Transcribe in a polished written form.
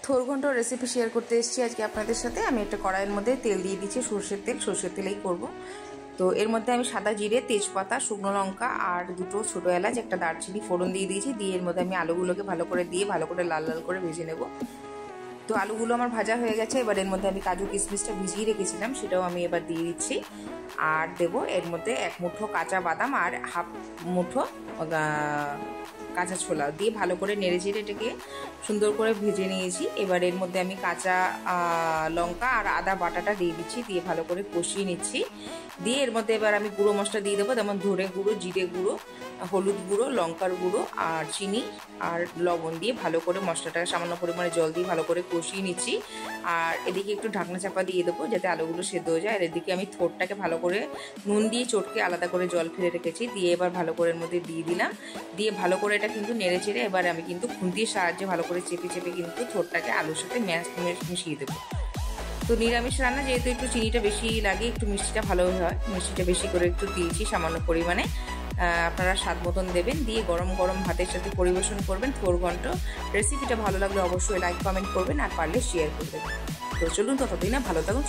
থোর ঘন্ট recipe share করতে এসেছি আজকে আপনাদের সাথে। আমি একটা কড়াইয়ের মধ্যে তেল দিয়ে দিচ্ছি, সর্ষের তেলেই করব। তো এর মধ্যে আমি সাদা জিরে, তেজপাতা, শুকনো লঙ্কা আর দুটো ছোটো এলাচ, একটা দারচিনি ফোড়ন দিয়ে দিয়েছি। দিয়ে এর মধ্যে আমি আলুগুলোকে ভালো করে লাল লাল করে ভেজে নেব। তো আলুগুলো আমার ভাজা হয়ে গেছে। এবার এর মধ্যে আমি কাজু কিশমিশটা ভিজিয়ে রেখেছিলাম, সেটাও আমি এবার দিয়ে দিচ্ছি। আর দেবো এর মধ্যে 1 মুঠো কাঁচা বাদাম আর হাফ মুঠো কাঁচা ছোলা দিয়ে ভালো করে নেড়ে চেড়ে এটাকে সুন্দর করে ভেজে নিয়েছি। এবার এর মধ্যে আমি কাঁচা লঙ্কা আর আদা বাটাটা দিয়ে দিচ্ছি, দিয়ে ভালো করে কষিয়ে নিচ্ছি। দিয়ে এর মধ্যে এবার আমি গুঁড়ো মশলা দিয়ে দেবো, যেমন ধনে গুঁড়ো, জিরে গুঁড়ো, হলুদ গুঁড়ো, লঙ্কার গুঁড়ো আর চিনি আর লবণ দিয়ে ভালো করে মশলাটাকে সামান্য পরিমাণে জল দিয়ে ভালো করে কষিয়ে নিচ্ছি। আর এদিকে একটু ঢাকনা চাপা দিয়ে দেবো যাতে আলুগুলো সেদ্ধ হয়ে যায়। আর এদিকে আমি থোরটাকে ভালো করে নুন দিয়ে চটকে আলাদা করে জল ফেলে রেখেছি। দিয়ে এবার ভালো করে এর মধ্যে দিয়ে দিলাম। দিয়ে ভালো করে এটা কিন্তু নেড়ে চেড়ে এবার আমি কিন্তু খুন্তির সাহায্যে ভালো করে চেপে চেপে কিন্তু থোরটাকে আলুর সাথে মিশিয়ে দেবো। তো নিরামিষ রান্না যেহেতু একটু চিনিটা বেশি লাগে, একটু মিষ্টিটা ভালো হয়, মিষ্টিটা বেশি করে একটু দিয়েছি সামান্য পরিমাণে। আপনারা স্বাদ মতন দেবেন। দিয়ে গরম গরম ভাতের সাথে পরিবেশন করবেন থোর ঘন্ট। রেসিপিটা ভালো লাগলে অবশ্যই লাইক কমেন্ট করবেন আর পারলে শেয়ার করবেন। তো চলুন ততদিন ভালো থাকুন।